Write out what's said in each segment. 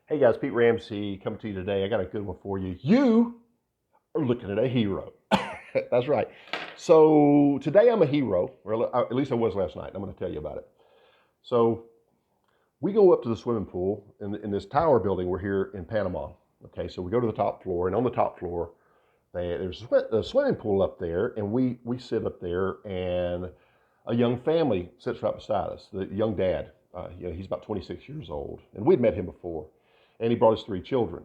Hey guys, Pete Ramsey coming to you today. I got a good one for you. You are looking at a hero. That's right. So today I'm a hero, or at least I was last night. I'm going to tell you about it. So we go up to the swimming pool in this tower building. We're here in Panama. Okay, so we go to the top floor, and on the top floor, there's a swimming pool up there, and we sit up there, and a young family sits right beside us. The young dad, he's about 26 years old, and we'd met him before, and he brought us three children.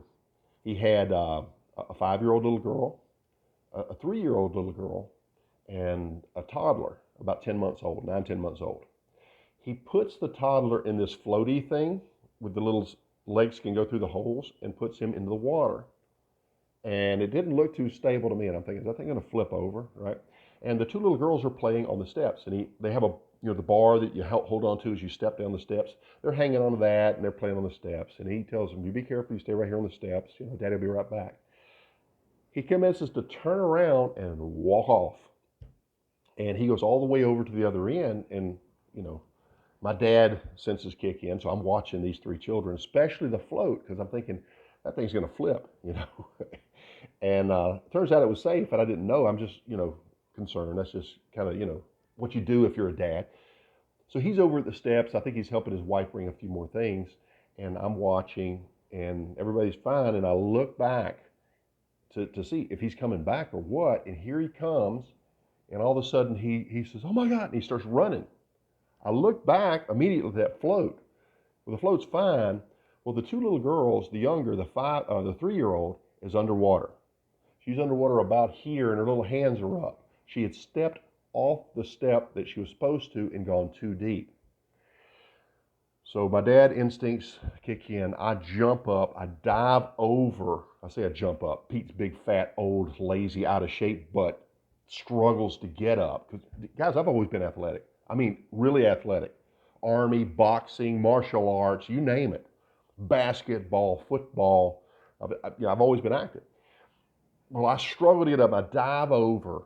He had a 5-year-old little girl, a 3-year-old little girl, and a toddler, about 10 months old, 9, 10 months old. He puts the toddler in this floaty thing with the little legs can go through the holes and puts him into the water. And it didn't look too stable to me. And I'm thinking, is that thing going to flip over, right? And the two little girls are playing on the steps, and they have the bar that you hold on to as you step down the steps. They're hanging on to that, and they're playing on the steps. And he tells them, "You be careful. You stay right here on the steps. Daddy will be right back." He commences to turn around and walk off, and he goes all the way over to the other end. And you know, my dad senses kick in, so I'm watching these three children, especially the float, because I'm thinking that thing's going to flip. And turns out it was safe, and I didn't know. I'm just, concerned. That's just kind of, what you do if you're a dad. So he's over at the steps. I think he's helping his wife bring a few more things, and I'm watching, and everybody's fine. And I look back to see if he's coming back or what, and here he comes, and all of a sudden he says, "Oh my God," and he starts running. I look back immediately at that float. Well, the float's fine. Well, the two little girls, the younger, the 3-year-old, is underwater. She's underwater about here, and her little hands are up. She had stepped off the step that she was supposed to and gone too deep. So my dad instincts kick in. I jump up. I dive over. I say I jump up. Pete's big, fat, old, lazy, out of shape butt struggles to get up. Because, guys, I've always been athletic. I mean, really athletic. Army, boxing, martial arts, you name it. Basketball, football. I've always been active. Well, I struggle to get up. I dive over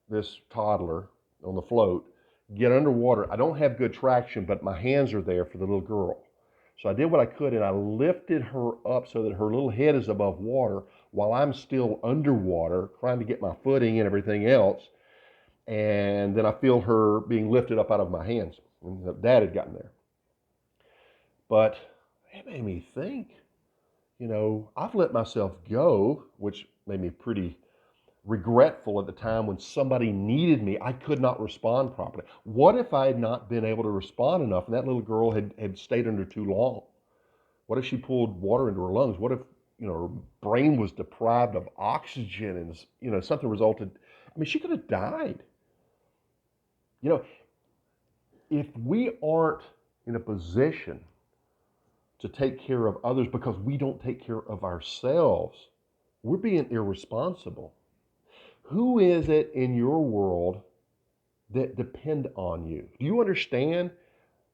this toddler on the float, get underwater. I don't have good traction, but my hands are there for the little girl. So I did what I could, and I lifted her up so that her little head is above water while I'm still underwater, trying to get my footing and everything else. And then I feel her being lifted up out of my hands. And Dad had gotten there. But it made me think, I've let myself go, which made me pretty regretful at the time when somebody needed me. I could not respond properly. What if I had not been able to respond enough and that little girl had stayed under too long? What if she pulled water into her lungs? What if, her brain was deprived of oxygen and, something resulted? I mean, she could have died. If we aren't in a position to take care of others because we don't take care of ourselves, we're being irresponsible. Who is it in your world that depend on you? Do you understand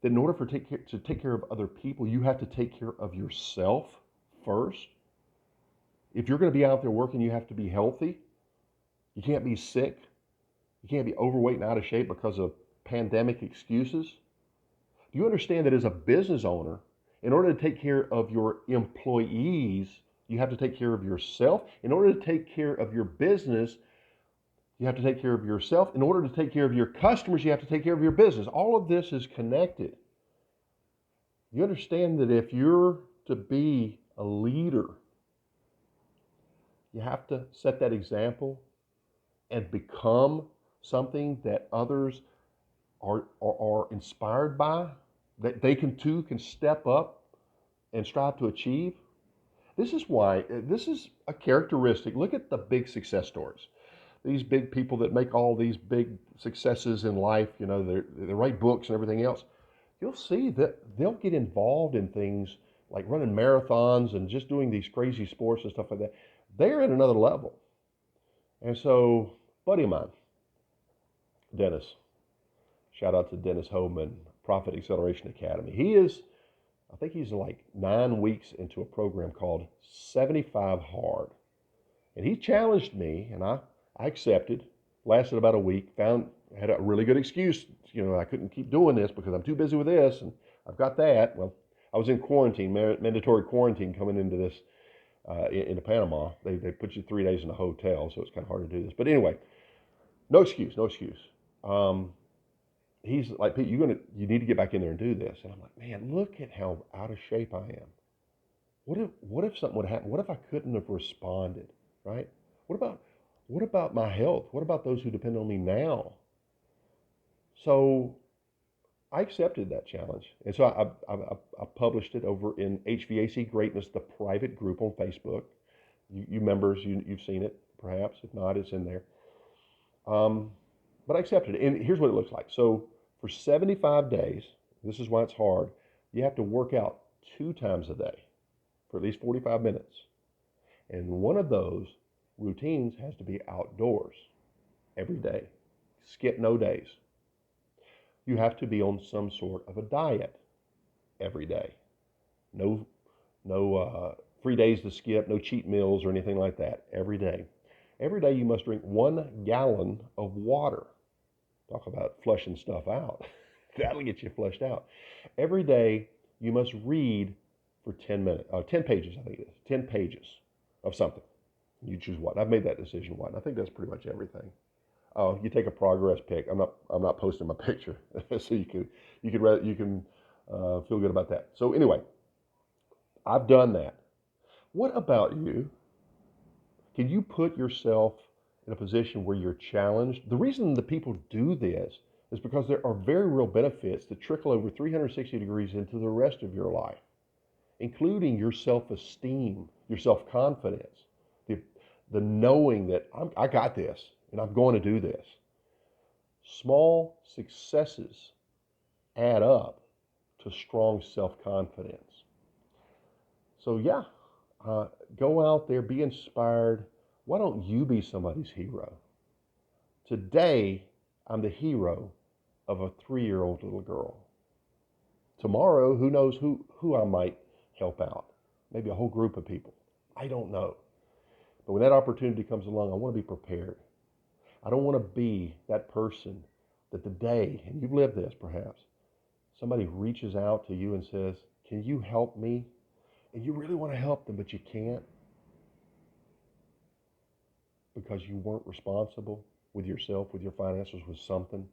that in order to take care of other people, you have to take care of yourself first? If you're going to be out there working, you have to be healthy. You can't be sick. You can't be overweight and out of shape because of pandemic excuses. Do you understand that as a business owner, in order to take care of your employees, you have to take care of yourself? In order to take care of your business, you have to take care of yourself. In order to take care of your customers, you have to take care of your business. All of this is connected. You understand that if you're to be a leader, you have to set that example and become something that others are inspired by, that they can step up and strive to achieve. This is why, this is a characteristic. Look at the big success stories. These big people that make all these big successes in life, they write books and everything else. You'll see that they'll get involved in things like running marathons and just doing these crazy sports and stuff like that. They're at another level. And so, buddy of mine, Dennis, shout out to Dennis Homan, Profit Acceleration Academy. I think he's like 9 weeks into a program called 75 Hard. And he challenged me, and I accepted. Lasted about a week. Had a really good excuse. I couldn't keep doing this because I'm too busy with this, and I've got that. Well, I was in quarantine, mandatory quarantine coming into this, into Panama. They put you 3 days in a hotel, so it's kind of hard to do this. But anyway, no excuse, no excuse. He's like, Pete, you need to get back in there and do this. And I'm like, man, look at how out of shape I am. What if something would happen? What if I couldn't have responded, right? What about my health? What about those who depend on me now? So I accepted that challenge, and so I published it over in HVAC Greatness, the private group on Facebook. You members, you've seen it, perhaps. If not, it's in there. Um, but I accepted it, and here's what it looks like. So for 75 days, this is why it's hard. You have to work out 2 times a day for at least 45 minutes, and one of those routines has to be outdoors every day. Skip no days. You have to be on some sort of a diet every day. No, no free days to skip, no cheat meals or anything like that. Every day. Every day you must drink 1 gallon of water. Talk about flushing stuff out. That'll get you flushed out. Every day you must read for 10 minutes, 10 pages, I think it is, 10 pages of something. You choose what. I've made that decision what. And I think that's pretty much everything. Oh, you take a progress pic. I'm not posting my picture, so you can feel good about that. So anyway, I've done that. What about you? Can you put yourself in a position where you're challenged? The reason the people do this is because there are very real benefits that trickle over 360 degrees into the rest of your life, including your self-esteem, your self-confidence, the knowing that I got this and I'm going to do this. Small successes add up to strong self-confidence. So yeah, go out there, be inspired. Why don't you be somebody's hero? Today, I'm the hero of a 3-year-old little girl. Tomorrow, who knows who I might help out? Maybe a whole group of people. I don't know. But when that opportunity comes along, I want to be prepared. I don't want to be that person that the day, and you've lived this perhaps, somebody reaches out to you and says, can you help me? And you really want to help them, but you can't because you weren't responsible with yourself, with your finances, with something.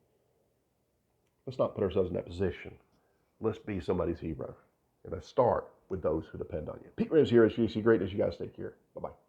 Let's not put ourselves in that position. Let's be somebody's hero. And let's start with those who depend on you. Pete Rose here, HVAC Greatness. You guys take care. Bye-bye.